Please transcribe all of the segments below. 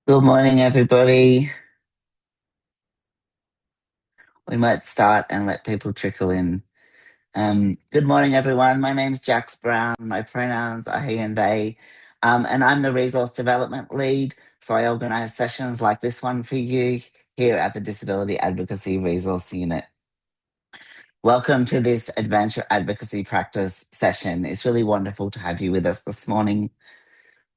Good morning, everybody. We might start and let people trickle in. Good morning, everyone. My name's Jax Brown. My pronouns are he and they, and I'm the Resource Development Lead. So I organise sessions like this one for you here at the Disability Advocacy Resource Unit. Welcome to this Advance Your Advocacy Practice session. It's really wonderful to have you with us this morning.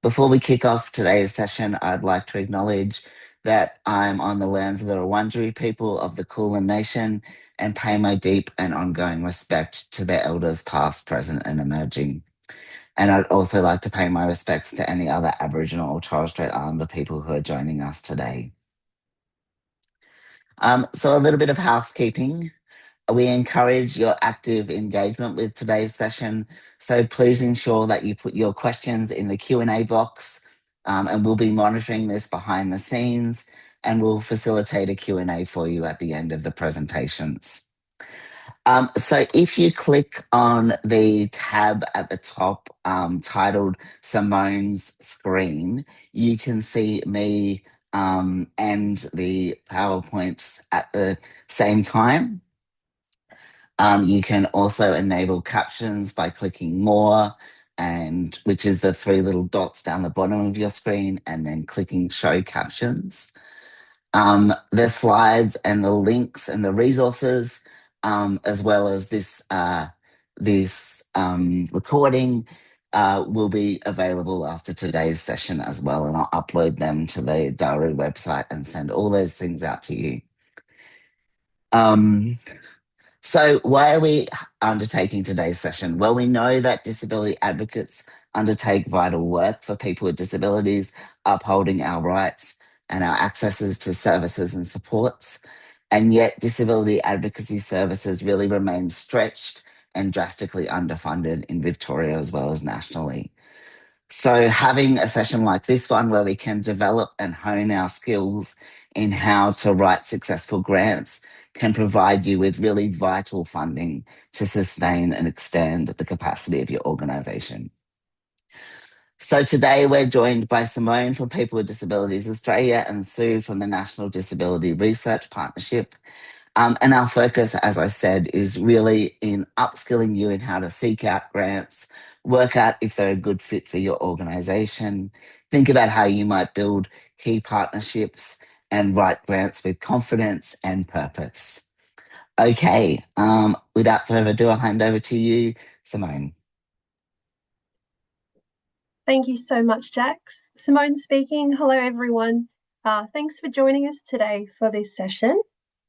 Before we kick off today's session, I'd like to acknowledge that I'm on the lands of the Wurundjeri people of the Kulin Nation and pay my deep and ongoing respect to their elders past, present and emerging. And I'd also like to pay my respects to any other Aboriginal or Torres Strait Islander people who are joining us today. So a little bit of housekeeping. We encourage your active engagement with today's session, so please ensure that you put your questions in the Q&A box, and we'll be monitoring this behind the scenes, and we'll facilitate a Q&A for you at the end of the presentations. So if you click on the tab at the top titled Simone's Screen, you can see me and the PowerPoints at the same time. You can also enable captions by clicking more, and which is the three little dots down the bottom of your screen, and then clicking show captions. The slides and the links and the resources, as well as this recording, will be available after today's session as well, and I'll upload them to the DARU website and send all those things out to you. So why are we undertaking today's session? Well, we know that disability advocates undertake vital work for people with disabilities, upholding our rights and our accesses to services and supports. And yet disability advocacy services really remain stretched and drastically underfunded in Victoria as well as nationally. So having a session like this one where we can develop and hone our skills in how to write successful grants can provide you with really vital funding to sustain and extend the capacity of your organisation. So today we're joined by Simone from People with Disabilities Australia and Sue from the National Disability Research Partnership. And our focus, as I said, is really in upskilling you in how to seek out grants, work out if they're a good fit for your organisation, think about how you might build key partnerships and write grants with confidence and purpose. Okay, without further ado, I'll hand over to you, Simone. Thank you so much, Jax. Simone speaking. Hello, everyone. Thanks for joining us today for this session.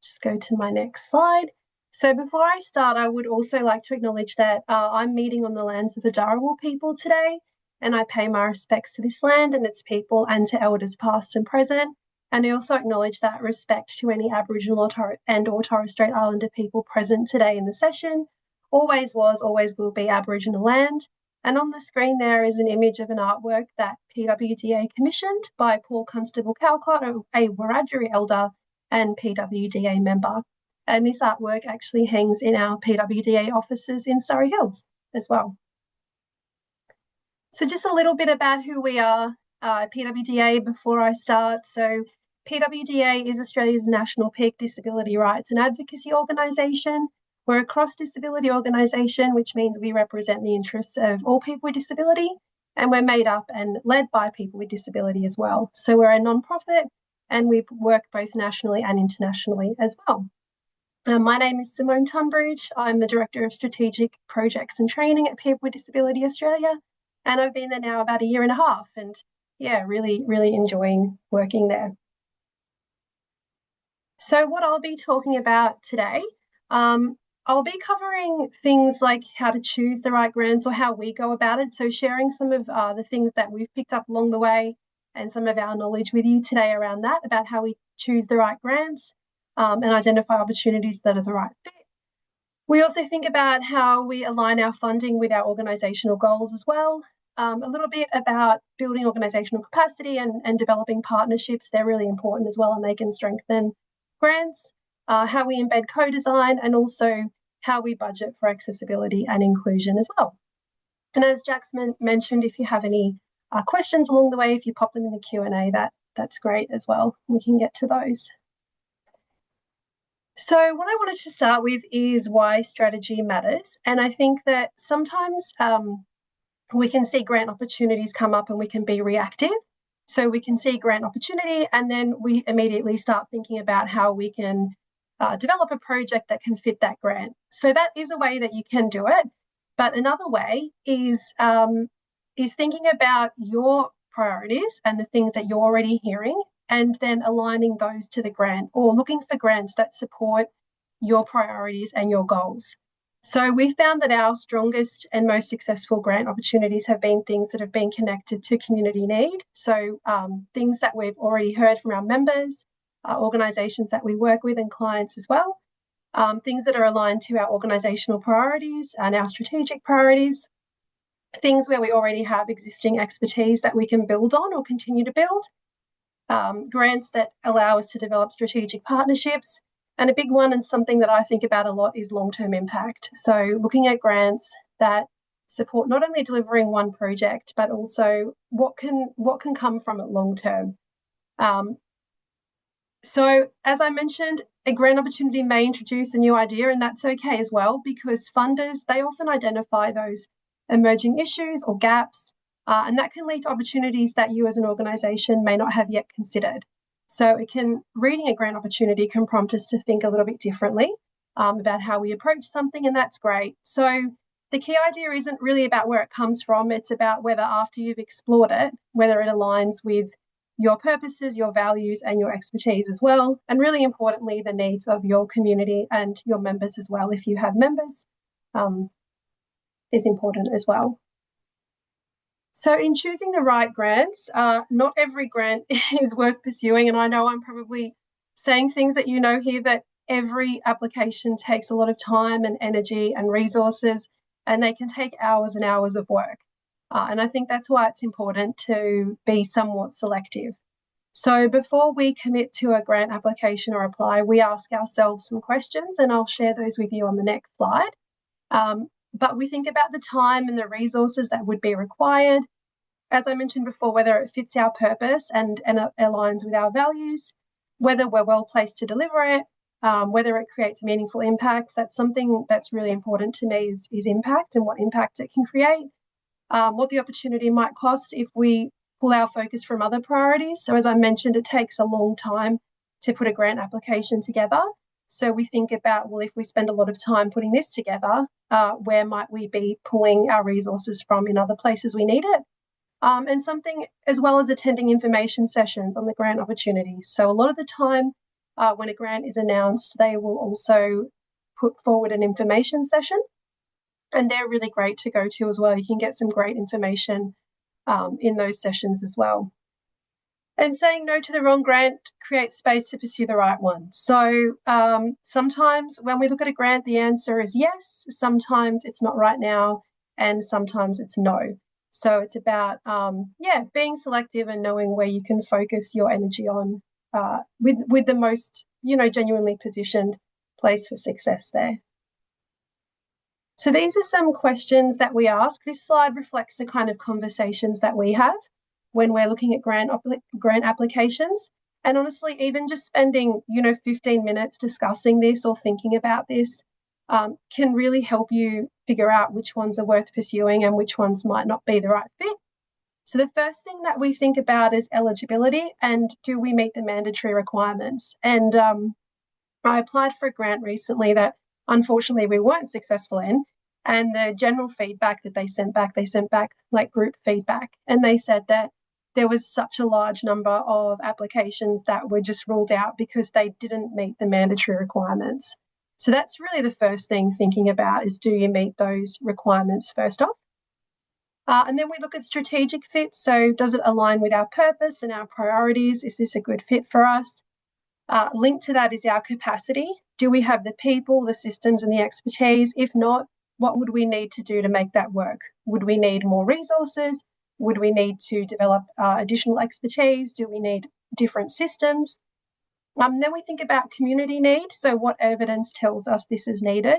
Just go to my next slide. So before I start, I would also like to acknowledge that I'm meeting on the lands of the DARU people today, and I pay my respects to this land and its people and to elders past and present. And I also acknowledge that respect to any Aboriginal or Torres Strait Islander people present today in the session. Always was, always will be Aboriginal land. And on the screen there is an image of an artwork that PWDA commissioned by Paul Constable Calcott, a Wiradjuri elder and PWDA member. And this artwork actually hangs in our PWDA offices in Surrey Hills as well. So just a little bit about who we are, PWDA, before I start. So PWDA is Australia's national peak disability rights and advocacy organisation. We're a cross-disability organisation, which means we represent the interests of all people with disability, and we're made up and led by people with disability as well. So we're a non-profit, and we work both nationally and internationally as well. My name is Simone Tunbridge. I'm the Director of Strategic Projects and Training at People with Disability Australia, and I've been there now about a year and a half, and yeah, really, really enjoying working there. So what I'll be talking about today, I'll be covering things like how to choose the right grants or how we go about it. So sharing some of the things that we've picked up along the way and some of our knowledge with you today around that, about how we choose the right grants and identify opportunities that are the right fit. We also think about how we align our funding with our organisational goals as well. A little bit about building organisational capacity and developing partnerships. They're really important as well, and they can strengthen grants. How we embed co-design, and also how we budget for accessibility and inclusion as well. And as Jax mentioned, if you have any questions along the way, if you pop them in the Q&A, that's great as well. We can get to those. So what I wanted to start with is why strategy matters. And I think that sometimes we can see grant opportunities come up and we can be reactive. So we can see grant opportunity and then we immediately start thinking about how we can develop a project that can fit that grant. So that is a way that you can do it. But another way is thinking about your priorities and the things that you're already hearing, and then aligning those to the grant or looking for grants that support your priorities and your goals. So we found that our strongest and most successful grant opportunities have been things that have been connected to community need. So things that we've already heard from our members, organisations that we work with and clients as well, things that are aligned to our organisational priorities and our strategic priorities, things where we already have existing expertise that we can build on or continue to build, grants that allow us to develop strategic partnerships, and a big one and something that I think about a lot is long-term impact. So looking at grants that support not only delivering one project, but also what can come from it long-term. So as I mentioned, a grant opportunity may introduce a new idea, and that's okay as well, because funders, they often identify those emerging issues or gaps, and that can lead to opportunities that you as an organisation may not have yet considered. So reading a grant opportunity can prompt us to think a little bit differently about how we approach something, and that's great. So the key idea isn't really about where it comes from, it's about whether after you've explored it, whether it aligns with your purposes, your values, and your expertise as well. And really importantly, the needs of your community and your members as well, if you have members, is important as well. So in choosing the right grants, not every grant is worth pursuing. And I know I'm probably saying things that you know here, that every application takes a lot of time and energy and resources, and they can take hours and hours of work. And I think that's why it's important to be somewhat selective. So before we commit to a grant application or apply, we ask ourselves some questions, and I'll share those with you on the next slide. But we think about the time and the resources that would be required. As I mentioned before, whether it fits our purpose and aligns with our values, whether we're well placed to deliver it, whether it creates meaningful impact. That's something that's really important to me is impact and what impact it can create. What the opportunity might cost if we pull our focus from other priorities. So as I mentioned, it takes a long time to put a grant application together. So we think about, well, if we spend a lot of time putting this together, where might we be pulling our resources from in other places we need it? And something as well as attending information sessions on the grant opportunities. So a lot of the time when a grant is announced, they will also put forward an information session. And they're really great to go to as well. You can get some great information in those sessions as well. And saying no to the wrong grant creates space to pursue the right one. So sometimes when we look at a grant, the answer is yes. Sometimes it's not right now, and sometimes it's no. So it's about, being selective and knowing where you can focus your energy on with the most, genuinely positioned place for success there. So these are some questions that we ask. This slide reflects the kind of conversations that we have when we're looking at grant applications. And honestly, even just spending, 15 minutes discussing this or thinking about this can really help you figure out which ones are worth pursuing and which ones might not be the right fit. So the first thing that we think about is eligibility and do we meet the mandatory requirements? And I applied for a grant recently that unfortunately we weren't successful in. And the general feedback that they sent back like group feedback. And they said that there was such a large number of applications that were just ruled out because they didn't meet the mandatory requirements. So that's really the first thing thinking about is, do you meet those requirements first off? And then we look at strategic fit. So does it align with our purpose and our priorities? Is this a good fit for us? Linked to that is our capacity. Do we have the people, the systems, and the expertise? If not, what would we need to do to make that work? Would we need more resources? Would we need to develop additional expertise? Do we need different systems? Then we think about community need. So what evidence tells us this is needed?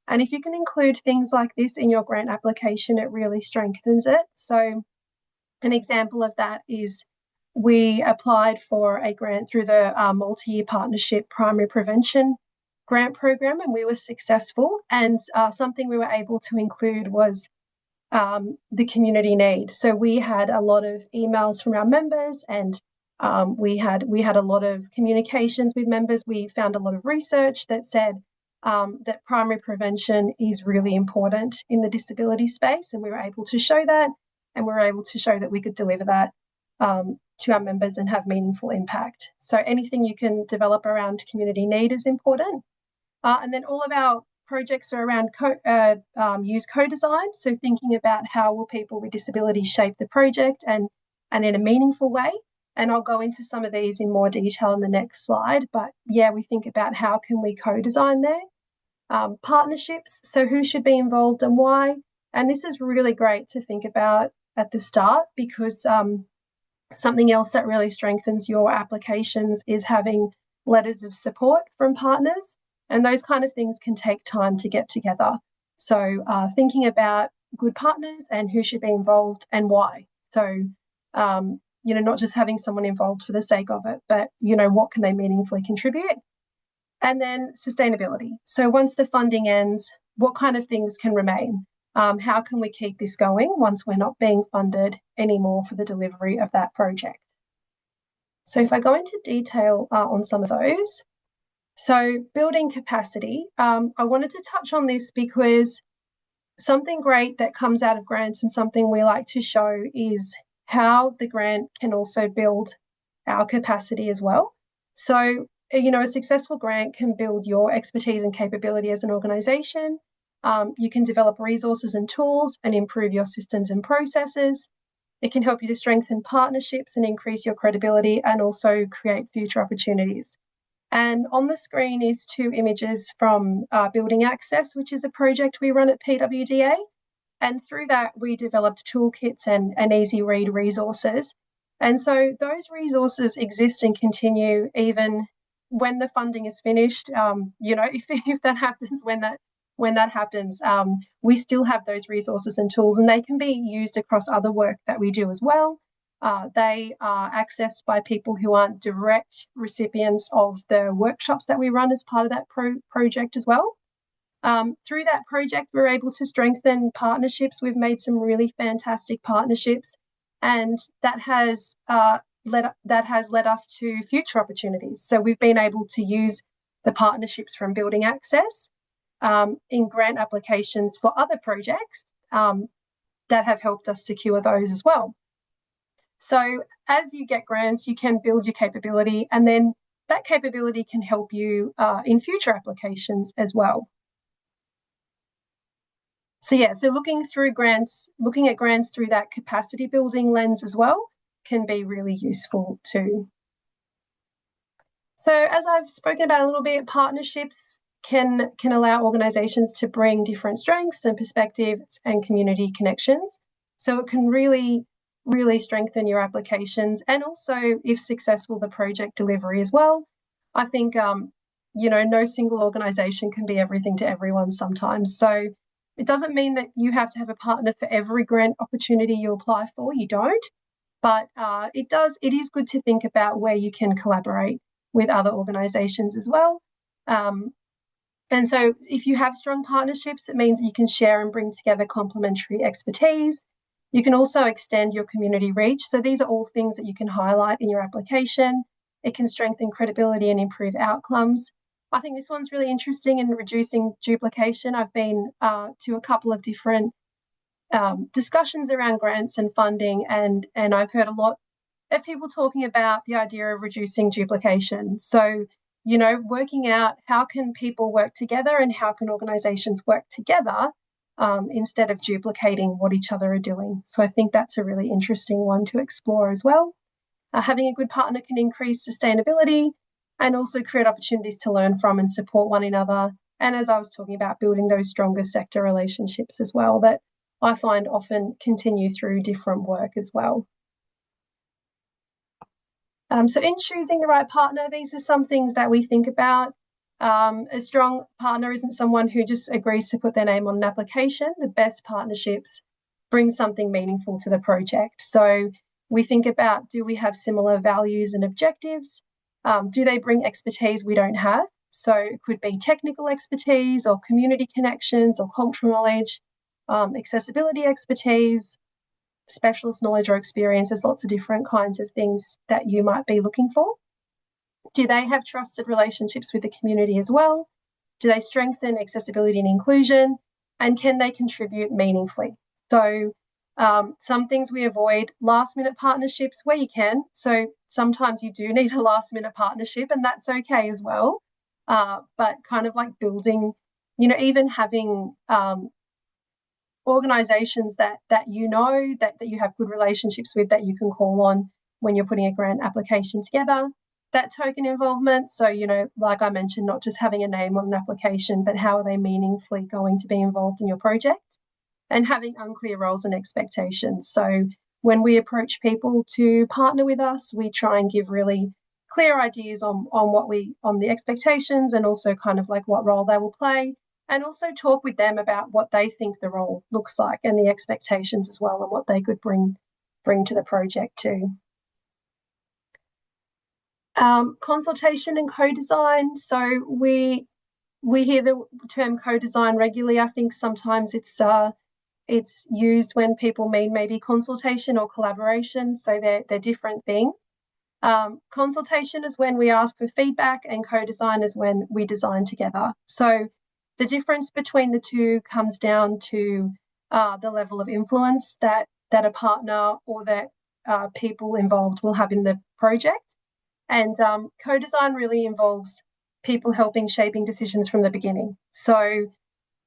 And if you can include things like this in your grant application, it really strengthens it. So an example of that is we applied for a grant through the multi-year partnership primary prevention grant program, and we were successful. And something we were able to include was the community need. So we had a lot of emails from our members, and we had a lot of communications with members. We found a lot of research that said that primary prevention is really important in the disability space, and we were able to show that, and we were able to show that we could deliver that to our members and have meaningful impact. So anything you can develop around community need is important. And then all of our projects are around use co-design. So thinking about how will people with disabilities shape the project and in a meaningful way. And I'll go into some of these in more detail in the next slide. But yeah, we think about how can we co-design there. Partnerships, so who should be involved and why. And this is really great to think about at the start, because something else that really strengthens your applications is having letters of support from partners. And those kind of things can take time to get together. So thinking about good partners and who should be involved and why. So, not just having someone involved for the sake of it, but, what can they meaningfully contribute? And then sustainability. So once the funding ends, what kind of things can remain? How can we keep this going once we're not being funded anymore for the delivery of that project? So if I go into detail on some of those, so building capacity, I wanted to touch on this because something great that comes out of grants and something we like to show is how the grant can also build our capacity as well. So, a successful grant can build your expertise and capability as an organisation. You can develop resources and tools and improve your systems and processes. It can help you to strengthen partnerships and increase your credibility and also create future opportunities. And on the screen is 2 images from Building Access, which is a project we run at PWDA. And through that, we developed toolkits and easy read resources. And so those resources exist and continue even when the funding is finished. If that happens, when that happens, we still have those resources and tools, and they can be used across other work that we do as well. They are accessed by people who aren't direct recipients of the workshops that we run as part of that project as well. Through that project, we're able to strengthen partnerships. We've made some really fantastic partnerships, and that has led us to future opportunities. So we've been able to use the partnerships from Building Access in grant applications for other projects that have helped us secure those as well. So as you get grants, you can build your capability, and then that capability can help you in future applications as well. So looking at grants through that capacity building lens as well can be really useful too. So as I've spoken about a little bit, partnerships can allow organisations to bring different strengths and perspectives and community connections. So it can really strengthen your applications, and also, if successful, the project delivery as well. I think, no single organisation can be everything to everyone sometimes. So it doesn't mean that you have to have a partner for every grant opportunity you apply for. You don't. But it is good to think about where you can collaborate with other organisations as well. And so if you have strong partnerships, it means that you can share and bring together complementary expertise. You can also extend your community reach. So these are all things that you can highlight in your application. It can strengthen credibility and improve outcomes. I think this one's really interesting in reducing duplication. I've been to a couple of different discussions around grants and funding, and I've heard a lot of people talking about the idea of reducing duplication. So, working out how can people work together and how can organisations work together instead of duplicating what each other are doing. So I think that's a really interesting one to explore as well. Having a good partner can increase sustainability and also create opportunities to learn from and support one another. And as I was talking about, building those stronger sector relationships as well that I find often continue through different work as well. So in choosing the right partner, these are some things that we think about. A strong partner isn't someone who just agrees to put their name on an application. The best partnerships bring something meaningful to the project. So, We think about, do we have similar values and objectives? Do they bring expertise we don't have? So it could be technical expertise or community connections or cultural knowledge, accessibility expertise, specialist knowledge or experience. There's lots of different kinds of things that you might be looking for. Do they have trusted relationships with the community as well? Do they strengthen accessibility and inclusion? And can they contribute meaningfully? So some things we avoid: last minute partnerships where you can. So sometimes you do need a last minute partnership, and that's okay as well. But kind of like building, even having organizations that you know, that you have good relationships with, that you can call on when you're putting a grant application together. That token involvement, so like I mentioned, not just having a name on an application, but how are they meaningfully going to be involved in your project, and having unclear roles and expectations. So when we approach people to partner with us, we try and give really clear ideas on the expectations, and also kind of like what role they will play, and also talk with them about what they think the role looks like and the expectations as well, and what they could bring to the project too. Consultation and co-design. So we hear the term co-design regularly. I think sometimes it's used when people mean maybe consultation or collaboration. So they're different things. Consultation is when we ask for feedback, and co-design is when we design together. So the difference between the two comes down to the level of influence that a partner or that people involved will have in the project. And co-design really involves people helping shaping decisions from the beginning. So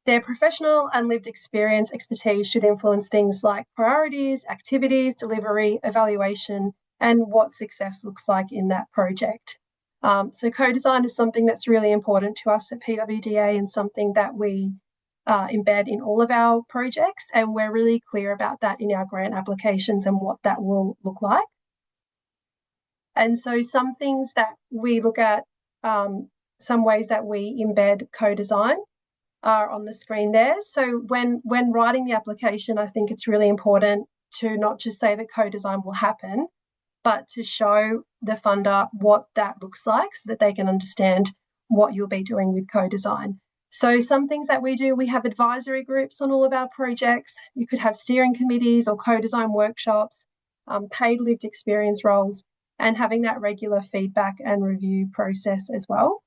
their professional and lived experience, expertise should influence things like priorities, activities, delivery, evaluation, and what success looks like in that project. So co-design is something that's really important to us at PWDA, and something that we embed in all of our projects, and we're really clear about that in our grant applications and what that will look like. And so some things that we look at, some ways that we embed co-design are on the screen there. So when writing the application, I think it's really important to not just say that co-design will happen, but to show the funder what that looks like, so that they can understand what you'll be doing with co-design. So some things that we do: we have advisory groups on all of our projects. You could have steering committees or co-design workshops, paid lived experience roles, and having that regular feedback and review process as well.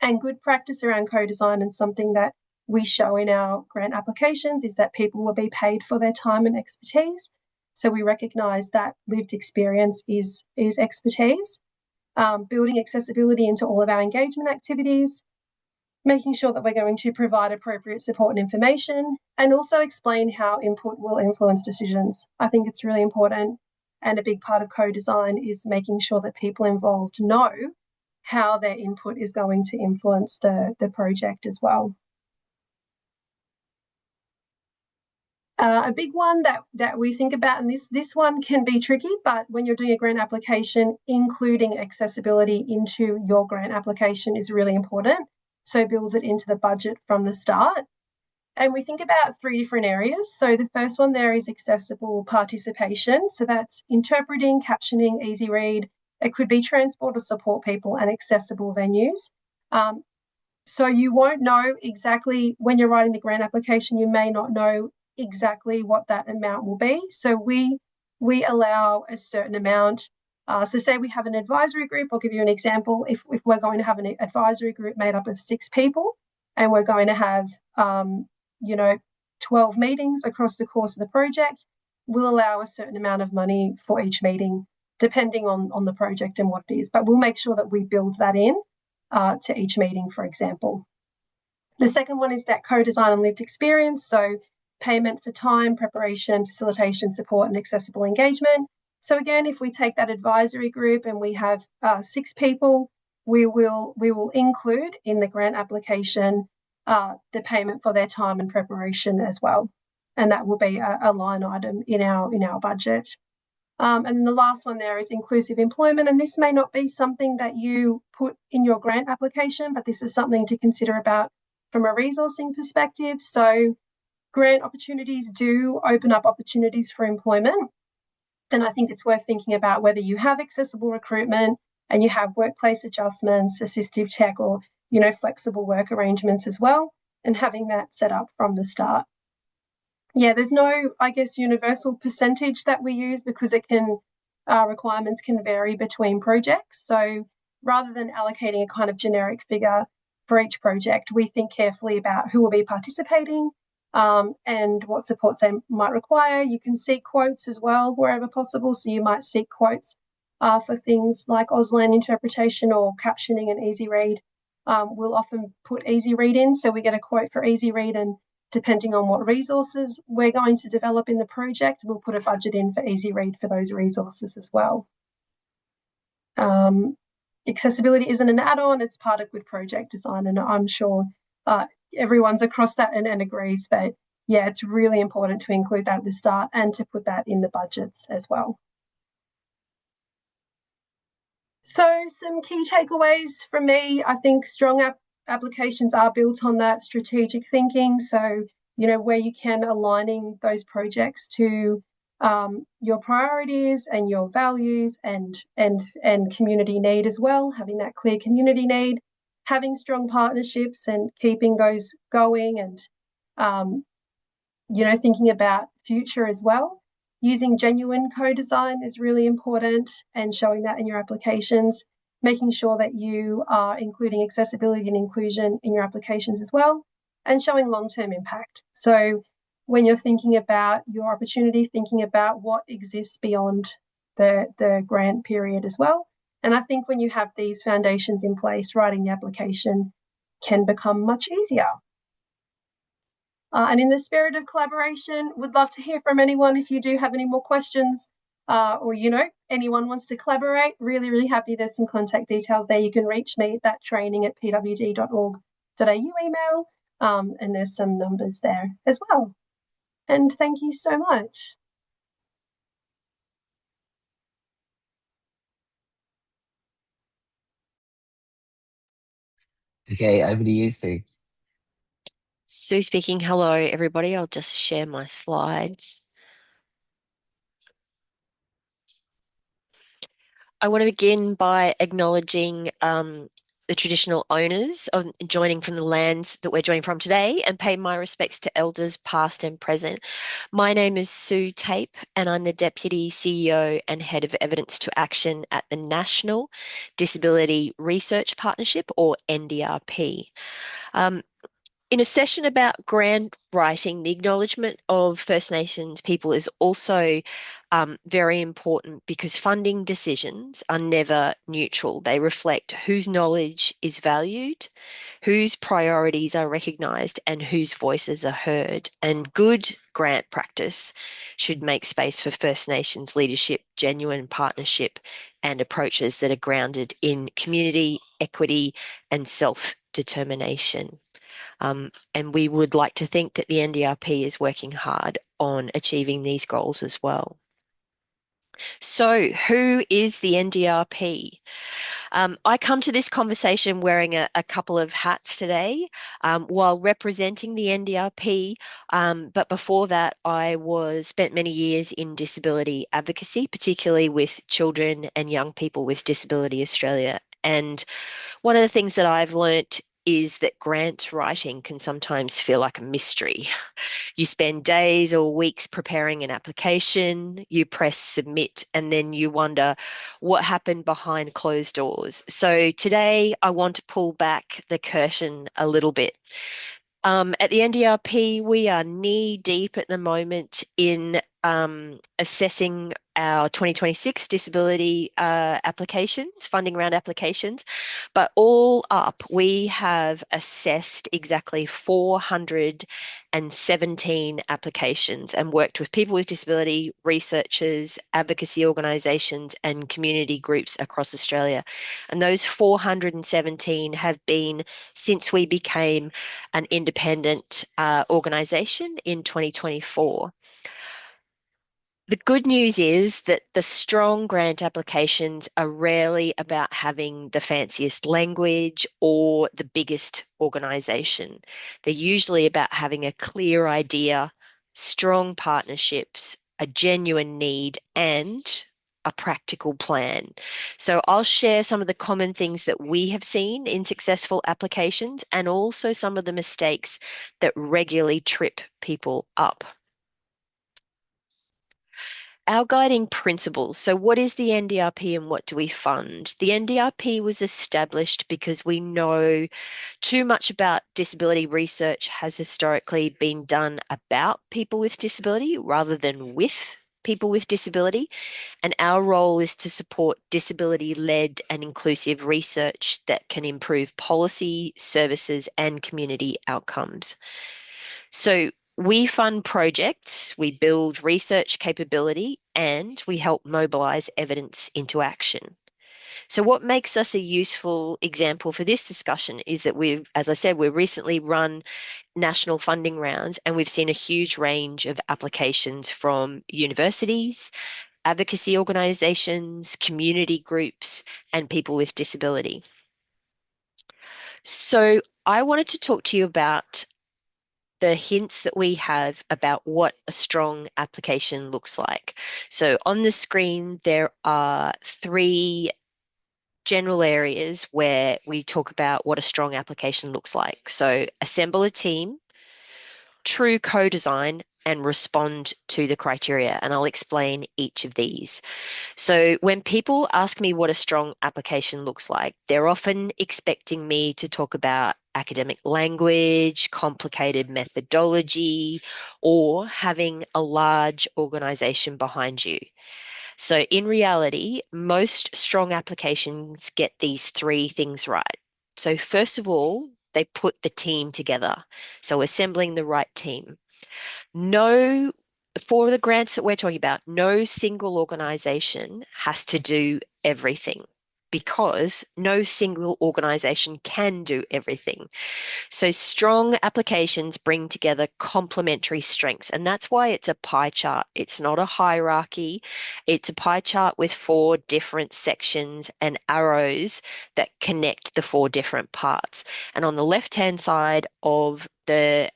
And good practice around co-design, and something that we show in our grant applications, is that people will be paid for their time and expertise. So we recognise that lived experience is expertise. Building accessibility into all of our engagement activities, making sure that we're going to provide appropriate support and information, and also explain how input will influence decisions. I think it's really important, and a big part of co-design is making sure that people involved know how their input is going to influence the project as well. A big one that we think about, and this one can be tricky, but when you're doing a grant application, including accessibility into your grant application is really important. So build it into the budget from the start. And we think about 3 different areas. So the first one there is accessible participation. So that's interpreting, captioning, easy read. It could be transport or support people, and accessible venues. So you won't know exactly, when you're writing the grant application, you may not know exactly what that amount will be. So we allow a certain amount. So say we have an advisory group. I'll give you an example. If we're going to have an advisory group made up of 6 people, and we're going to have 12 meetings across the course of the project, we'll allow a certain amount of money for each meeting, depending on the project and what it is. But we'll make sure that we build that in to each meeting, for example. The second one is that co-design and lived experience. So payment for time, preparation, facilitation, support, and accessible engagement. So again, if we take that advisory group and we have 6 people, we will include in the grant application the payment for their time and preparation as well. And that will be a line item in our budget. And the last one there is inclusive employment. And this may not be something that you put in your grant application, but this is something to consider about from a resourcing perspective. So grant opportunities do open up opportunities for employment. And I think it's worth thinking about whether you have accessible recruitment and you have workplace adjustments, assistive tech, or flexible work arrangements as well, and having that set up from the start. Yeah, there's no, I guess, universal percentage that we use because requirements can vary between projects. So rather than allocating a kind of generic figure for each project, we think carefully about who will be participating and what supports they might require. You can seek quotes as well wherever possible. So you might seek quotes for things like Auslan interpretation or captioning and easy read. We'll often put easy read in, so we get a quote for easy read, and depending on what resources we're going to develop in the project, we'll put a budget in for easy read for those resources as well. Accessibility isn't an add-on, it's part of good project design, and I'm sure everyone's across that and agrees that, yeah, it's really important to include that at the start and to put that in the budgets as well. So some key takeaways from me: I think strong applications are built on that strategic thinking. So, where you can, aligning those projects to your priorities and your values and community need as well, having that clear community need, having strong partnerships and keeping those going, and thinking about future as well. Using genuine co-design is really important, and showing that in your applications, making sure that you are including accessibility and inclusion in your applications as well, and showing long-term impact. So when you're thinking about your opportunity, thinking about what exists beyond the grant period as well. And I think when you have these foundations in place, writing the application can become much easier. And in the spirit of collaboration, would love to hear from anyone if you do have any more questions or, anyone wants to collaborate. Really, really happy. There's some contact details there. You can reach me at that training@pwd.org.au email, and there's some numbers there as well. And thank you so much. Okay, over to you, Sue. Sue speaking. Hello, everybody. I'll just share my slides. I want to begin by acknowledging the traditional owners of joining from the lands that we're joining from today, and pay my respects to elders past and present. My name is Sue Tape, and I'm the Deputy CEO and Head of Evidence to Action at the National Disability Research Partnership, or NDRP. In a session about grant writing, the acknowledgement of First Nations people is also very important, because funding decisions are never neutral. They reflect whose knowledge is valued, whose priorities are recognised, and whose voices are heard. And good grant practice should make space for First Nations leadership, genuine partnership, and approaches that are grounded in community, equity, and self-determination. And we would like to think that the NDRP is working hard on achieving these goals as well. So who is the NDRP? I come to this conversation wearing a couple of hats today while representing the NDRP. But before that, I spent many years in disability advocacy, particularly with children and young people with Disability Australia. And one of the things that I've learnt is that grant writing can sometimes feel like a mystery. You spend days or weeks preparing an application, you press submit, and then you wonder what happened behind closed doors. So today I want to pull back the curtain a little bit. At the NDRP, we are knee deep at the moment in assessing our 2026 disability applications, funding round applications. But all up, we have assessed exactly 417 applications and worked with people with disability, researchers, advocacy organisations, and community groups across Australia. And those 417 have been since we became an independent organisation in 2024. The good news is that the strong grant applications are rarely about having the fanciest language or the biggest organisation. They're usually about having a clear idea, strong partnerships, a genuine need, and a practical plan. So I'll share some of the common things that we have seen in successful applications and also some of the mistakes that regularly trip people up. Our guiding principles. So, what is the NDRP and what do we fund? The NDRP was established because we know too much about disability research has historically been done about people with disability rather than with people with disability. And our role is to support disability-led and inclusive research that can improve policy, services, and community outcomes. So we fund projects, we build research capability, and we help mobilize evidence into action. So what makes us a useful example for this discussion is that as I said, we've recently run national funding rounds and we've seen a huge range of applications from universities, advocacy organisations, community groups, and people with disability. So I wanted to talk to you about the hints that we have about what a strong application looks like. So on the screen, there are 3 general areas where we talk about what a strong application looks like. So assemble a team, true co-design, and respond to the criteria. And I'll explain each of these. So when people ask me what a strong application looks like, they're often expecting me to talk about academic language, complicated methodology, or having a large organization behind you. So in reality, most strong applications get these 3 things right. So first of all, they put the team together. So assembling the right team. No, for the grants that we're talking about, no single organization has to do everything because no single organization can do everything. So strong applications bring together complementary strengths, and that's why it's a pie chart. It's not a hierarchy. It's a pie chart with 4 different sections and arrows that connect the 4 different parts. And on the left-hand side of the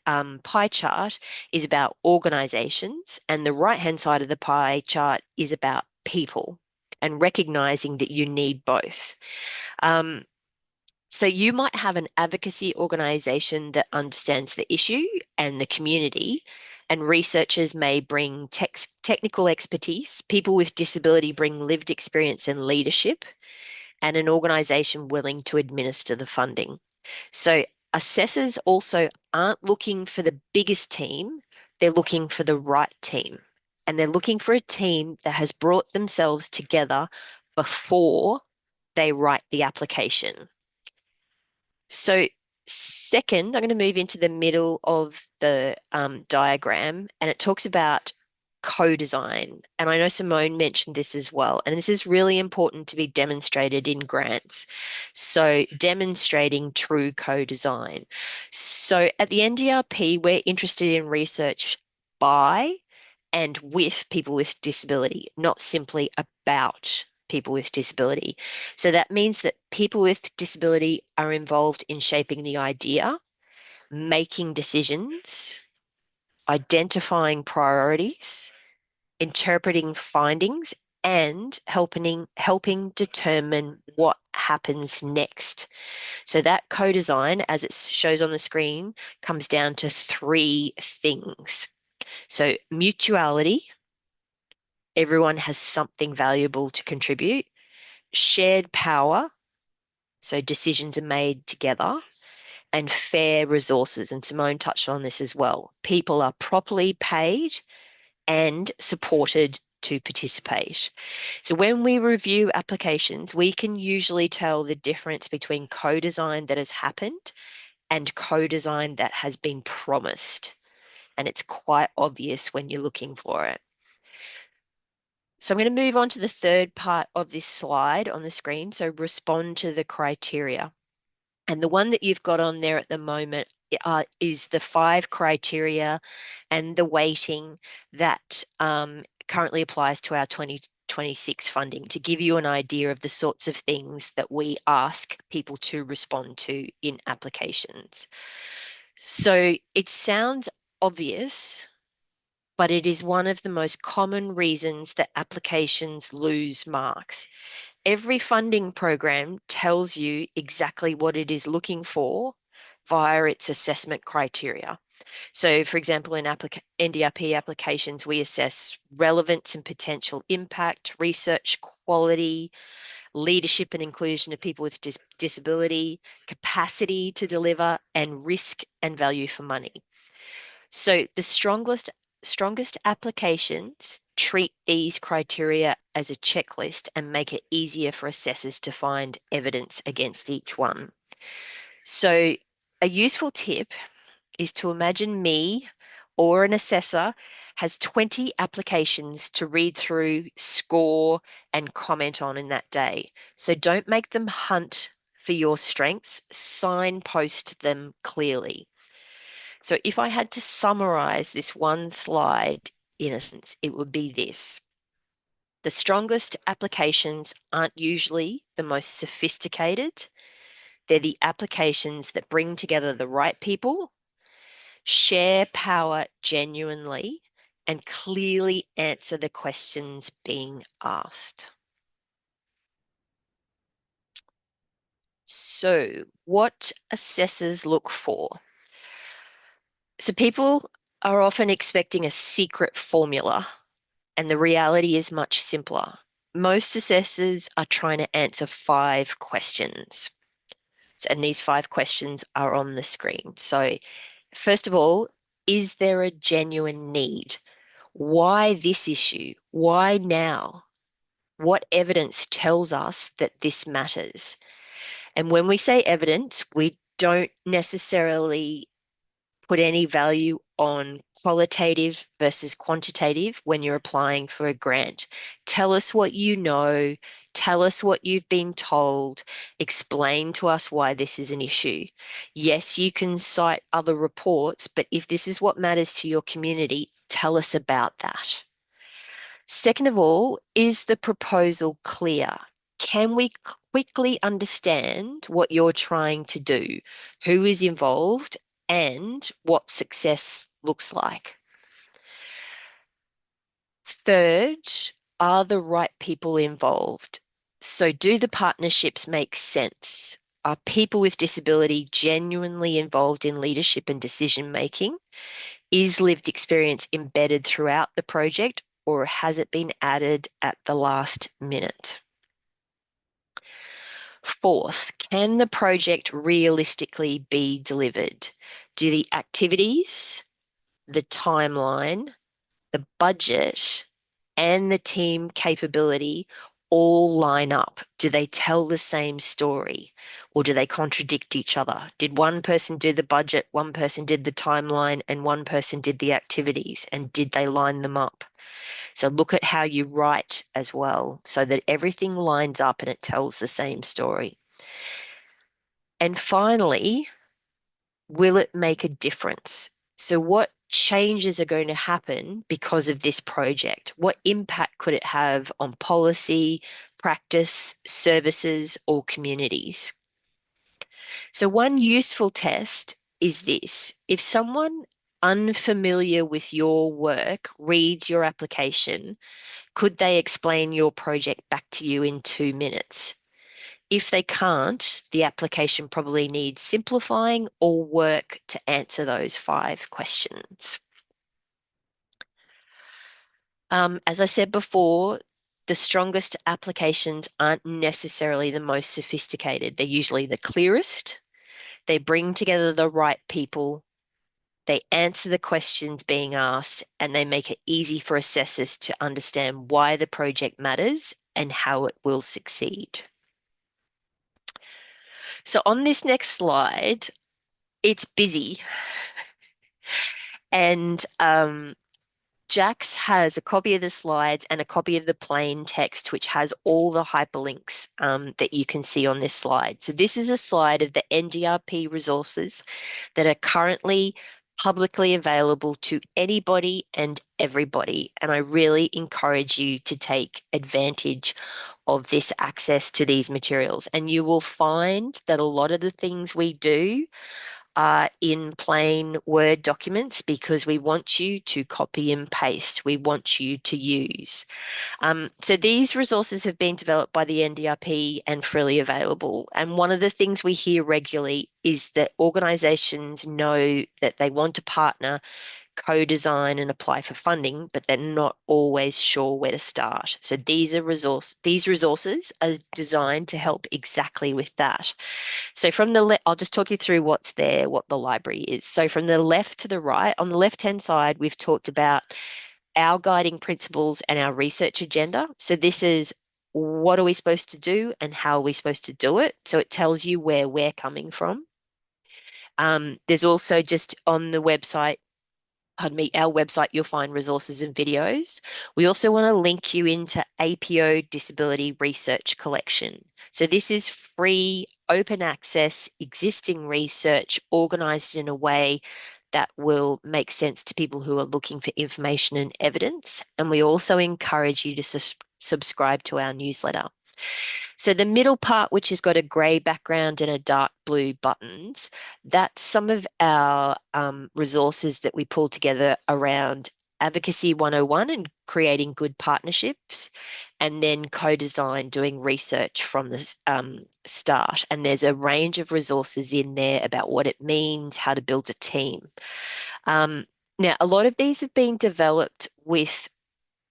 pie chart is about organizations, and the right-hand side of the pie chart is about people and recognizing that you need both. Um, so you might have an advocacy organization that understands the issue and the community, and researchers may bring technical expertise. People with disability bring lived experience and leadership, and an organization willing to administer the funding. So assessors also aren't looking for the biggest team, they're looking for the right team. And they're looking for a team that has brought themselves together before they write the application. So second, I'm going to move into the middle of the diagram, and it talks about co-design. And I know Simone mentioned this as well, and this is really important to be demonstrated in grants. So demonstrating true co-design. So at the NDRP, we're interested in research by and with people with disability, not simply about people with disability. So that means that people with disability are involved in shaping the idea, making decisions, identifying priorities, interpreting findings, and helping determine what happens next. So that co-design, as it shows on the screen, comes down to 3 things. So mutuality, everyone has something valuable to contribute. Shared power, so decisions are made together. And fair resources. And Simone touched on this as well. People are properly paid and supported to participate. So when we review applications, we can usually tell the difference between co-design that has happened and co-design that has been promised. And it's quite obvious when you're looking for it. So I'm going to move on to the third part of this slide on the screen. So respond to the criteria. And the one that you've got on there at the moment is the 5 criteria and the weighting that currently applies to our 2026 funding to give you an idea of the sorts of things that we ask people to respond to in applications. So it sounds obvious, but it is one of the most common reasons that applications lose marks. Every funding program tells you exactly what it is looking for via its assessment criteria. So, for example, in NDRP applications, we assess relevance and potential impact, research quality, leadership and inclusion of people with disability, capacity to deliver, and risk and value for money. So the strongest applications treat these criteria as a checklist and make it easier for assessors to find evidence against each one. So a useful tip is to imagine me or an assessor has 20 applications to read through, score, and comment on in that day. So don't make them hunt for your strengths, signpost them clearly. So if I had to summarize this one slide, in a sense, it would be this. The strongest applications aren't usually the most sophisticated. They're the applications that bring together the right people, share power genuinely, and clearly answer the questions being asked. So, what assessors look for? So, people are often expecting a secret formula, and the reality is much simpler. Most assessors are trying to answer 5 questions. And these 5 questions are on the screen. So, first of all, is there a genuine need? Why this issue? Why now? What evidence tells us that this matters? And when we say evidence, we don't necessarily put any value on qualitative versus quantitative when you're applying for a grant. Tell us what you know, tell us what you've been told, explain to us why this is an issue. Yes, you can cite other reports, but if this is what matters to your community, tell us about that. Second of all, is the proposal clear? Can we quickly understand what you're trying to do, who is involved, and what success looks like? Third, are the right people involved? So, do the partnerships make sense? Are people with disability genuinely involved in leadership and decision making? Is lived experience embedded throughout the project, or has it been added at the last minute? Fourth, can the project realistically be delivered? Do the activities, the timeline, the budget, and the team capability all line up? Do they tell the same story, or do they contradict each other? Did one person do the budget, one person did the timeline, and one person did the activities, and did they line them up? So look at how you write as well, so that everything lines up and it tells the same story. And finally, will it make a difference? So what changes are going to happen because of this project? What impact could it have on policy, practice, services, or communities? So one useful test is this. If someone unfamiliar with your work reads your application, could they explain your project back to you in 2 minutes? If they can't, the application probably needs simplifying or work to answer those 5 questions. As I said before, the strongest applications aren't necessarily the most sophisticated. They're usually the clearest. They bring together the right people. They answer the questions being asked, and they make it easy for assessors to understand why the project matters and how it will succeed. So on this next slide, it's busy. And Jax has a copy of the slides and a copy of the plain text, which has all the hyperlinks that you can see on this slide. So this is a slide of the NDRP resources that are currently publicly available to anybody and everybody. And I really encourage you to take advantage of this access to these materials. And you will find that a lot of the things we do are in plain Word documents because we want you to copy and paste. We want you to use. So these resources have been developed by the NDRP and freely available. And one of the things we hear regularly is that organisations know that they want to partner, co-design and apply for funding, but they're not always sure where to start. So these resources are designed to help exactly with that. So from the I'll just talk you through what's there, what the library is. So from the left to the right, on the left-hand side, we've talked about our guiding principles and our research agenda. So this is what are we supposed to do and how are we supposed to do it? So it tells you where we're coming from. There's also just on the website, pardon me, our website, you'll find resources and videos. We also want to link you into APO Disability Research Collection. So this is free, open access, existing research organized in a way that will make sense to people who are looking for information and evidence. And we also encourage you to subscribe to our newsletter. So the middle part, which has got a grey background and a dark blue buttons, that's some of our resources that we pull together around Advocacy 101 and creating good partnerships, and then co-design, doing research from the start. And there's a range of resources in there about what it means, how to build a team. Now, a lot of these have been developed with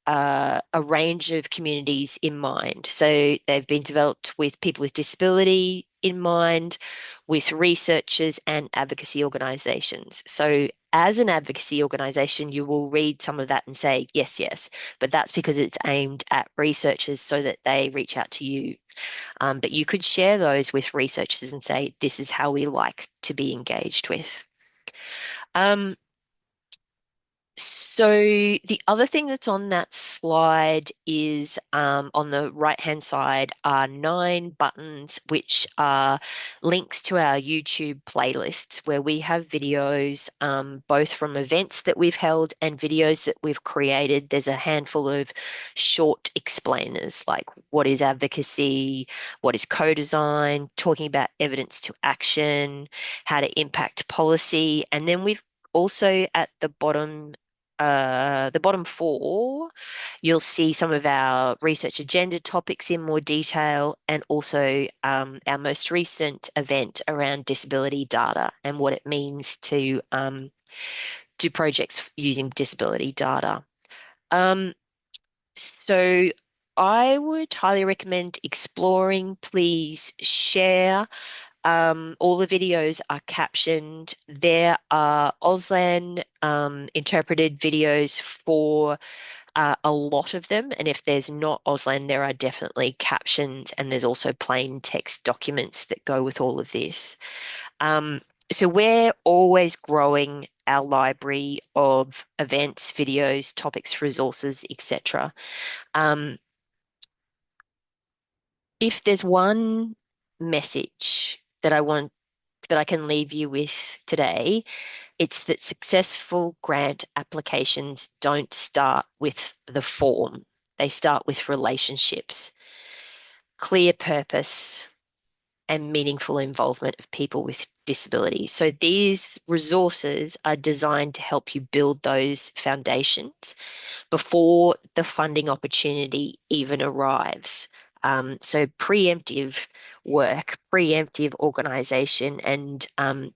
a range of communities in mind. So they've been developed with people with disability in mind, with researchers and advocacy organisations. So as an advocacy organisation, you will read some of that and say, yes, yes, but that's because it's aimed at researchers so that they reach out to you. But you could share those with researchers and say, this is how we like to be engaged with. So the other thing that's on that slide is on the right-hand side are 9 buttons, which are links to our YouTube playlists where we have videos, both from events that we've held and videos that we've created. There's a handful of short explainers like what is advocacy, what is co-design, talking about evidence to action, how to impact policy, and then we've also at the bottom 4, you'll see some of our research agenda topics in more detail, and also our most recent event around disability data and what it means to do projects using disability data. So I would highly recommend exploring. Please share. All the videos are captioned. There are Auslan interpreted videos for a lot of them. And if there's not Auslan, there are definitely captions, and there's also plain text documents that go with all of this. So we're always growing our library of events, videos, topics, resources, etc. If there's one message that I can leave you with today, it's that successful grant applications don't start with the form. They start with relationships, clear purpose, and meaningful involvement of people with disabilities. So these resources are designed to help you build those foundations before the funding opportunity even arrives. So preemptive work, preemptive organisation and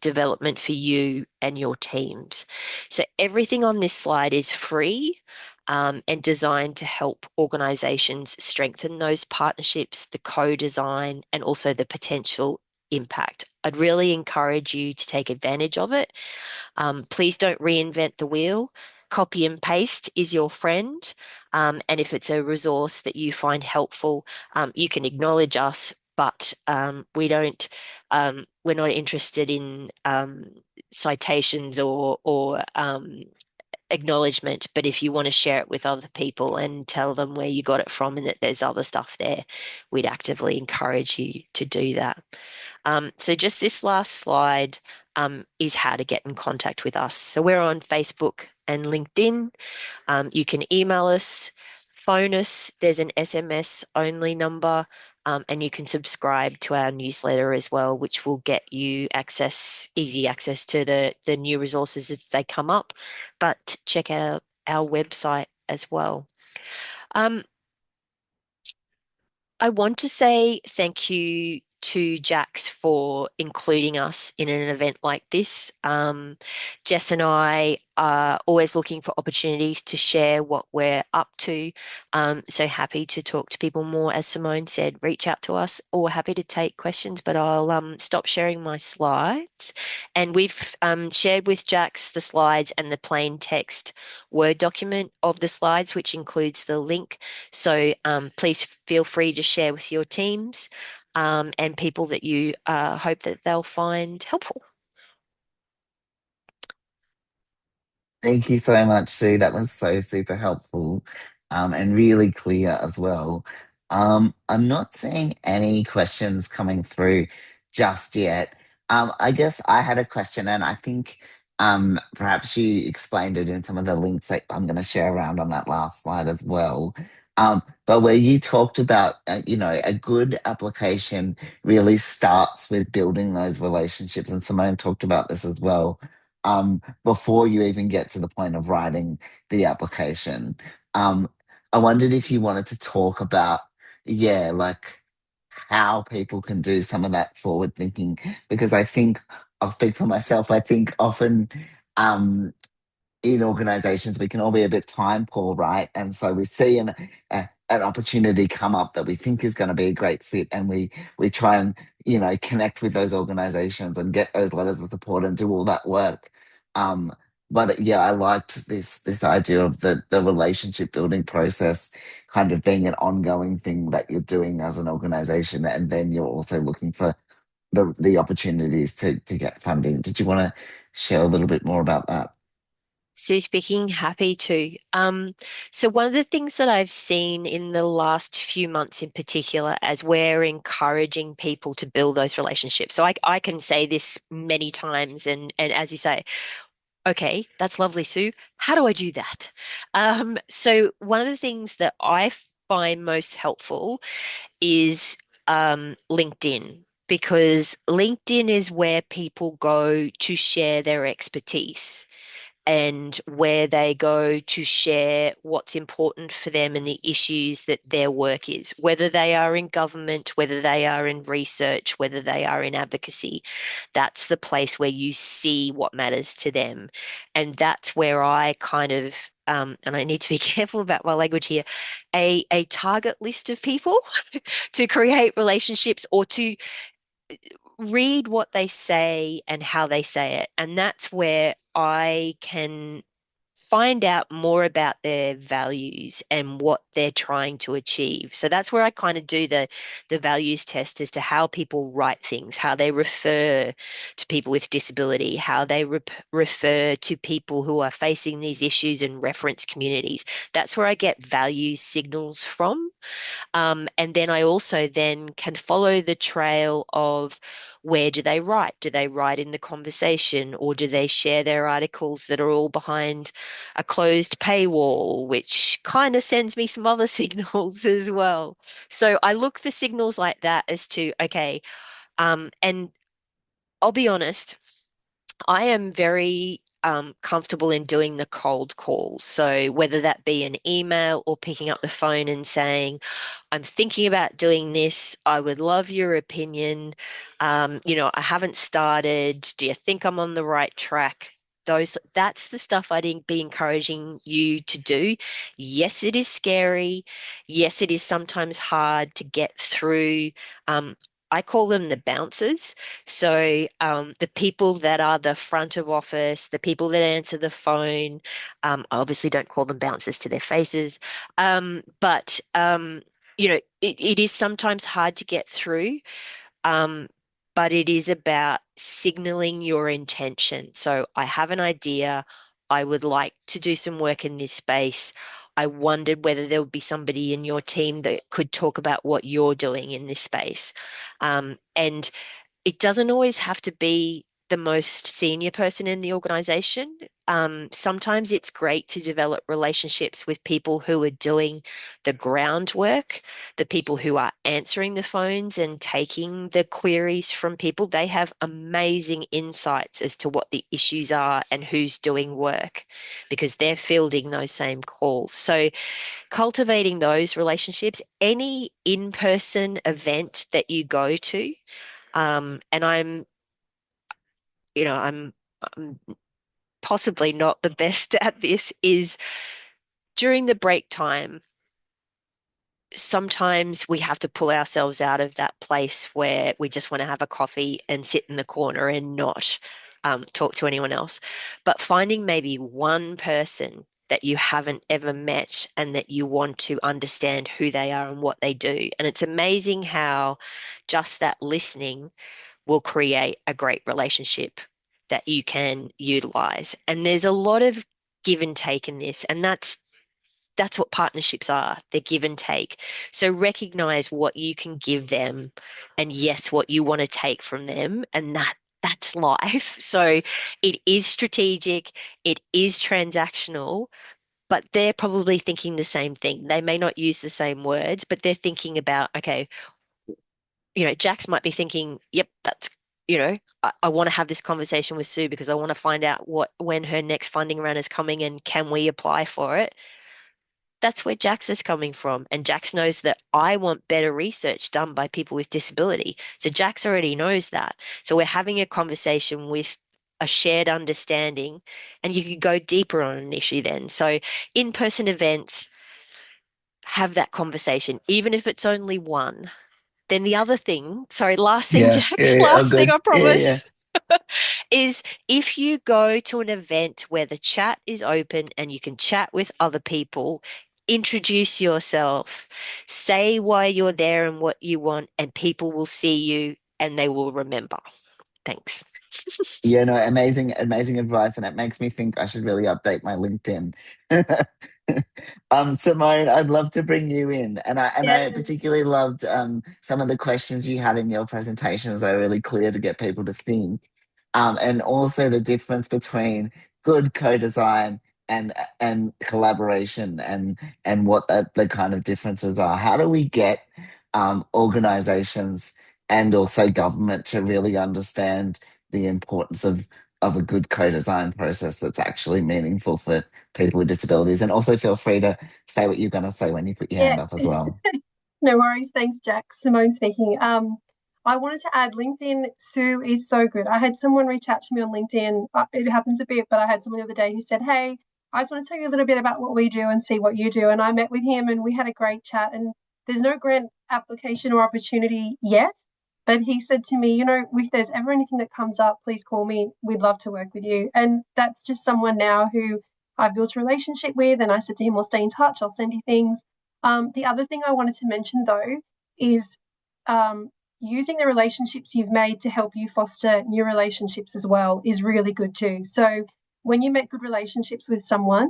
development for you and your teams. So everything on this slide is free and designed to help organisations strengthen those partnerships, the co-design and also the potential impact. I'd really encourage you to take advantage of it. Please don't reinvent the wheel. Copy and paste is your friend. And if it's a resource that you find helpful, you can acknowledge us, but we're not interested in citations or acknowledgement. But if you want to share it with other people and tell them where you got it from and that there's other stuff there, we'd actively encourage you to do that. So just this last slide is how to get in contact with us. So we're on Facebook and LinkedIn. You can email us, phone us. There's an SMS only number. and you can subscribe to our newsletter as well, which will get you easy access to the new resources as they come up. But check out our website as well. Um, I want to say thank you to Jax for including us in an event like this. Jess and I are always looking for opportunities to share what we're up to. So happy to talk to people more. As Simone said, reach out to us, or happy to take questions, but I'll stop sharing my slides. And we've shared with Jax the slides and the plain text Word document of the slides, which includes the link. So please feel free to share with your teams and people that you hope that they'll find helpful. Thank you so much, Sue. That was so super helpful, and really clear as well. I'm not seeing any questions coming through just yet. I guess I had a question, and I think perhaps you explained it in some of the links that I'm going to share around on that last slide as well. But where you talked about, a good application really starts with building those relationships, and Simone talked about this as well. Before you even get to the point of writing the application. Um, I wondered if you wanted to talk about, yeah, like how people can do some of that forward thinking, because I think I'll speak for myself. I think often in organizations we can all be a bit time poor, right? And so we see an opportunity come up that we think is going to be a great fit, and we try and connect with those organizations and get those letters of support and do all that work. um but yeah, I liked this idea of the relationship building process kind of being an ongoing thing that you're doing as an organization, and then you're also looking for the opportunities to get funding. Did you want to share a little bit more about that? Sue speaking, happy to. So one of the things that I've seen in the last few months in particular, as we're encouraging people to build those relationships. So I can say this many times, and as you say, okay, that's lovely, Sue. How do I do that? So one of the things that I find most helpful is LinkedIn, because LinkedIn is where people go to share their expertise and where they go to share what's important for them and the issues that their work is, whether they are in government, whether they are in research, whether they are in advocacy. That's the place where you see what matters to them. And that's where I kind of, and I need to be careful about my language here, a target list of people to create relationships or to read what they say and how they say it. And that's where I can find out more about their values and what they're trying to achieve. So that's where I kind of do the values test as to how people write things, how they refer to people with disability, how they refer to people who are facing these issues and reference communities. That's where I get values signals from. And then I also then can follow the trail of where do they write? Do they write in the conversation, or do they share their articles that are all behind a closed paywall, which kind of sends me some other signals as well. So I look for signals like that as to, okay, and I'll be honest, I am very comfortable in doing the cold calls. So whether that be an email or picking up the phone and saying, I'm thinking about doing this. I would love your opinion. I haven't started. Do you think I'm on the right track? That's the stuff I'd be encouraging you to do. Yes, it is scary. Yes, it is sometimes hard to get through. I call them the bouncers. So the people that are the front of office, the people that answer the phone. I obviously don't call them bouncers to their faces, but it is sometimes hard to get through, um, but it is about signaling your intention. So I have an idea. I would like to do some work in this space. I wondered whether there would be somebody in your team that could talk about what you're doing in this space. And it doesn't always have to be the most senior person in the organization. Sometimes it's great to develop relationships with people who are doing the groundwork, the people who are answering the phones and taking the queries from people. They have amazing insights as to what the issues are and who's doing work because they're fielding those same calls. So cultivating those relationships, any in-person event that you go to, and I'm possibly not the best at this, is during the break time, sometimes we have to pull ourselves out of that place where we just want to have a coffee and sit in the corner and not talk to anyone else. But finding maybe one person that you haven't ever met and that you want to understand who they are and what they do. And it's amazing how just that listening will create a great relationship that you can utilize. And there's a lot of give and take in this, and that's what partnerships are. They're give and take. So recognize what you can give them and yes, what you want to take from them. And that's life. So it is strategic, it is transactional, but they're probably thinking the same thing. They may not use the same words, but they're thinking about, okay, Jax might be thinking, yep, I want to have this conversation with Sue because I want to find out when her next funding round is coming and can we apply for it? That's where Jax is coming from. And Jax knows that I want better research done by people with disability. So Jax already knows that. So we're having a conversation with a shared understanding, and you can go deeper on an issue then. So in-person events, have that conversation, even if it's only one. Then the other thing, sorry, last thing, Yeah, yeah, Jax, yeah. Oh, last thing, good. I Yeah, yeah. promise, is if you go to an event where the chat is open and you can chat with other people, introduce yourself, say why you're there and what you want, and people will see you and they will remember. Thanks. Yeah, no, amazing, amazing advice, and it makes me think I should really update my LinkedIn. Simone, I'd love to bring you in, and Yeah. I particularly loved some of the questions you had in your presentations. They were really clear to get people to think, and also the difference between good co-design and collaboration, and what the kind of differences are. How do we get organizations and also government to really understand the importance of a good co-design process that's actually meaningful for people with disabilities? And also feel free to say what you're going to say when you put your Yeah. hand up as well. No worries. Thanks, Jack. Simone speaking. I wanted to add LinkedIn. Sue is so good. I had someone reach out to me on LinkedIn. It happens a bit, but I had someone the other day who said, "Hey, I just want to tell you a little bit about what we do and see what you do." And I met with him and we had a great chat. And there's no grant application or opportunity yet, but he said to me, if there's ever anything that comes up, please call me. We'd love to work with you. And that's just someone now who I've built a relationship with. And I said to him, we'll stay in touch. I'll send you things. The other thing I wanted to mention, though, is using the relationships you've made to help you foster new relationships as well is really good too. So when you make good relationships with someone,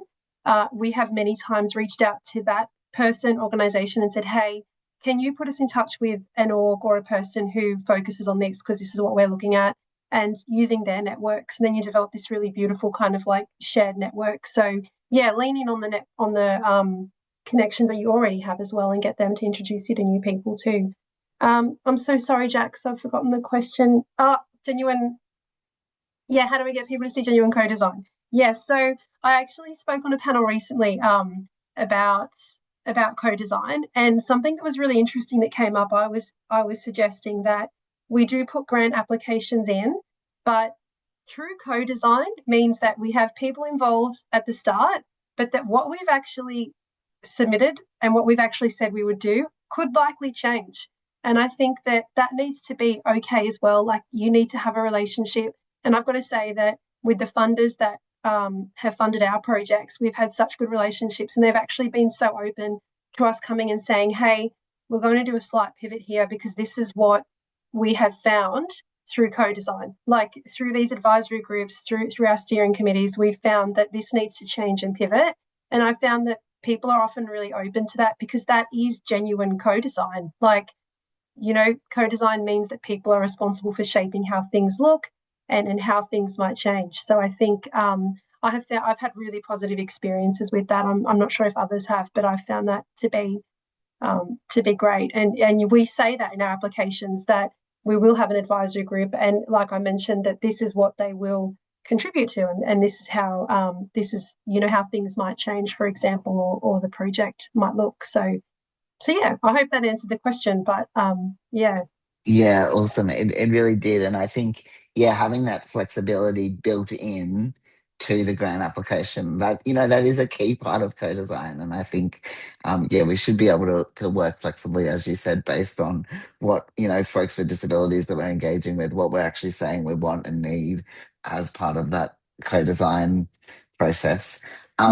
we have many times reached out to that person, organization, and said, hey, can you put us in touch with an org or a person who focuses on this, because this is what we're looking at, and using their networks. And then you develop this really beautiful kind of like shared network. So yeah, lean in on the connections that you already have as well and get them to introduce you to new people too. I'm so sorry, Jax, I've forgotten the question. Genuine. Yeah, how do we get people to see genuine co-design? Yeah, so I actually spoke on a panel recently about co-design, and something that was really interesting that came up. I was suggesting that we do put grant applications in, but true co-design means that we have people involved at the start, but that what we've actually submitted and what we've actually said we would do could likely change. And I think that that needs to be okay as well. Like, you need to have a relationship. And I've got to say that with the funders that have funded our projects, we've had such good relationships, and they've actually been so open to us coming and saying, hey, we're going to do a slight pivot here because this is what we have found through co-design. Like, through these advisory groups, through our steering committees, we've found that this needs to change and pivot. And I found that people are often really open to that because that is genuine co-design. Like, co-design means that people are responsible for shaping how things look. and how things might change. So I think I've had really positive experiences with that. I'm not sure if others have, but I've found that to be great. And we say that in our applications that we will have an advisory group, and like I mentioned, that this is what they will contribute to, and this is how this is how things might change, for example, or the project might look. So yeah, I hope that answered the question. But yeah. Yeah, awesome. It really did. And I think, yeah, having that flexibility built in to the grant application, that, that is a key part of co-design. And I think, yeah, we should be able to work flexibly, as you said, based on what, folks with disabilities that we're engaging with, what we're actually saying we want and need as part of that co-design process.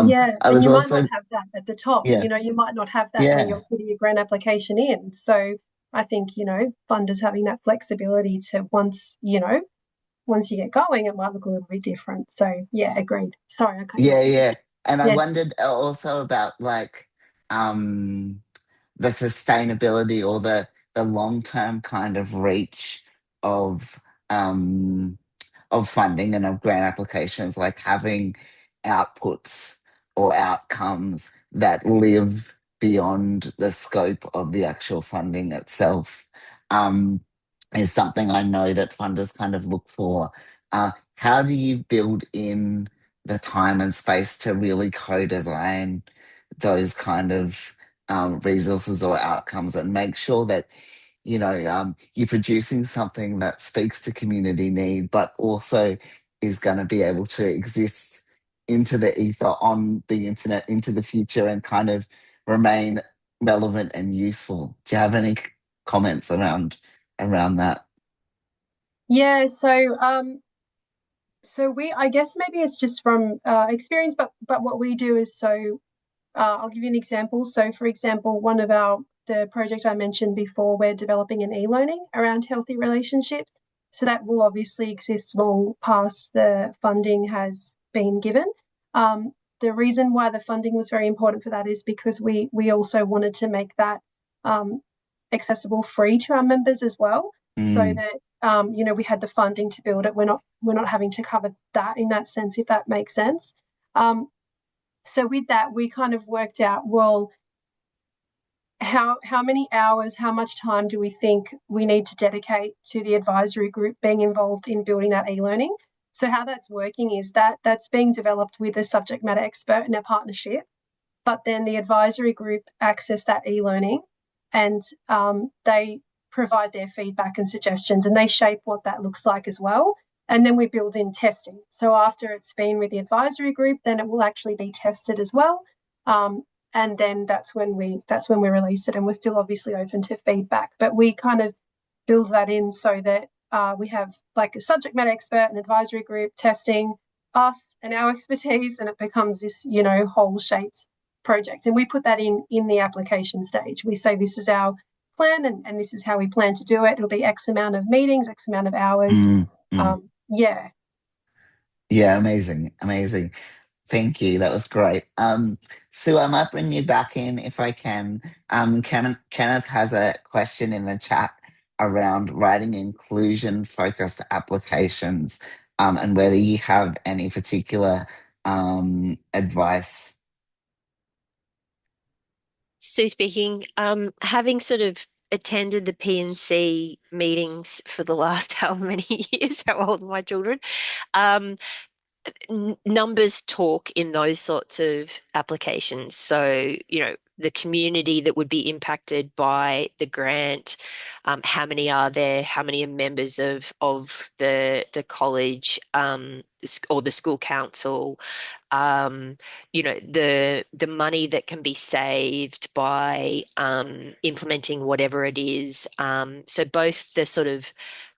Yeah, I and was you might not also, have that at the top. yeah, You might not have that when yeah. you're putting your grant application in. So I think, funders having that flexibility to once you get going, it might look a little bit different. So yeah, agreed. Sorry, I cut you Yeah, off. yeah. And I Yeah. wondered also about like um the sustainability or the long-term kind of reach of um funding and of grant applications, like having outputs or outcomes that live beyond the scope of the actual funding itself, um, is something I know that funders kind of look for. How do you build in the time and space to really co-design those kind of resources or outcomes and make sure that you're producing something that speaks to community need, but also is going to be able to exist into the ether on the internet into the future and kind of remain relevant and useful. Do you have any comments around that? Yeah, so we I guess maybe it's just from experience, but what we do is I'll give you an example. So, for example, the project I mentioned before, we're developing an e-learning around healthy relationships. So that will obviously exist long past the funding has been given. The reason why the funding was very important for that is because we also wanted to make that um, accessible free to our members as well, so Mm, that we had the funding to build it. We're not having to cover that in that sense, if that makes sense. Um, so with that, we kind of worked out, well, how many hours, how much time do we think we need to dedicate to the advisory group being involved in building that e-learning? So how that's working is that that's being developed with a subject matter expert in a partnership, but then the advisory group access that e-learning, and they provide their feedback and suggestions, and they shape what that looks like as well. And then we build in testing. So after it's been with the advisory group, then it will actually be tested as well. Um, and then that's when we release it. And we're still obviously open to feedback, but we kind of build that in so that we have like a subject matter expert, an advisory group, testing, us and our expertise, and it becomes this whole shaped project. And we put that in the application stage. We say this is our plan, and this is how we plan to do it. It'll be X amount of meetings, X amount of hours. mm, mm. Yeah. Yeah, amazing, amazing. Thank you. That was great. Sue, I might bring you back in if I can. Kenneth has a question in the chat around writing inclusion-focused applications, and whether you have any particular advice. Sue speaking. Having sort of attended the PNC meetings for the last however many years, how old are my children? Um, numbers talk in those sorts of applications. So, the community that would be impacted by the grant, how many are there, how many are members of the college, or the school council, the money that can be saved by implementing whatever it is. So both the sort of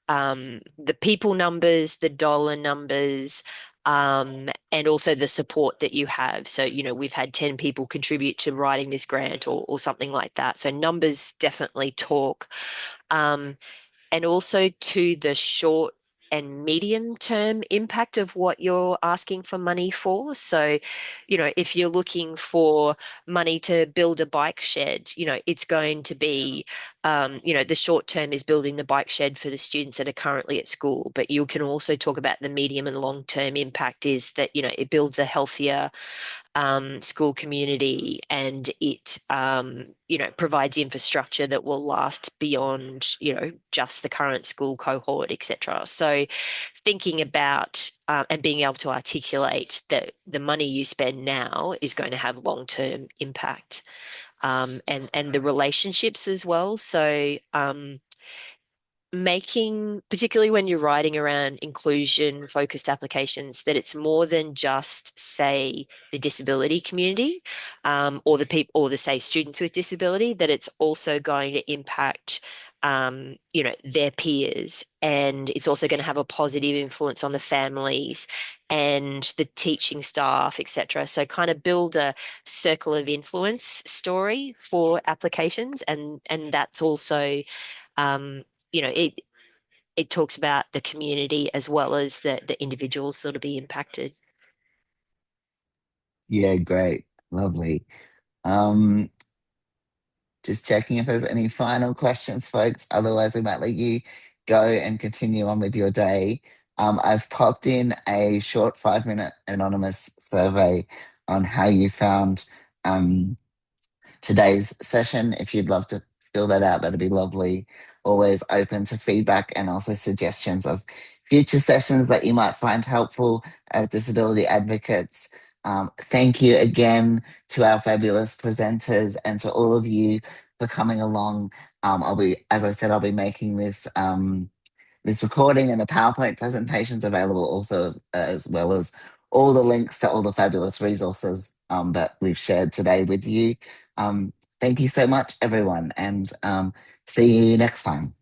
the people numbers, the dollar numbers, and also the support that you have. So, we've had 10 people contribute to writing this grant, or something like that. So numbers definitely talk. And also to the short and medium term impact of what you're asking for money for. So, if you're looking for money to build a bike shed, it's going to be, the short term is building the bike shed for the students that are currently at school. But you can also talk about the medium and long term impact is that, it builds a healthier school community, and it provides infrastructure that will last beyond just the current school cohort, etc. So thinking about and being able to articulate that the money you spend now is going to have long-term impact, and the relationships as well. So making, particularly when you're writing around inclusion focused applications, that it's more than just, say, the disability community, or the people, or the, say, students with disability, that it's also going to impact their peers, and it's also going to have a positive influence on the families and the teaching staff, etc. So kind of build a circle of influence story for applications, and that's also it talks about the community as well as the individuals that'll be impacted. Yeah, great. Lovely. Um, just checking if there's any final questions, folks. Otherwise, we might let you go and continue on with your day. I've popped in a short 5-minute anonymous survey on how you found today's session. If you'd love to fill that out, that'd be lovely. Always open to feedback and also suggestions of future sessions that you might find helpful as disability advocates. Thank you again to our fabulous presenters and to all of you for coming along. As I said, I'll be making this recording and the PowerPoint presentations available also as well as all the links to all the fabulous resources that we've shared today with you. Thank you so much, everyone, and see you next time.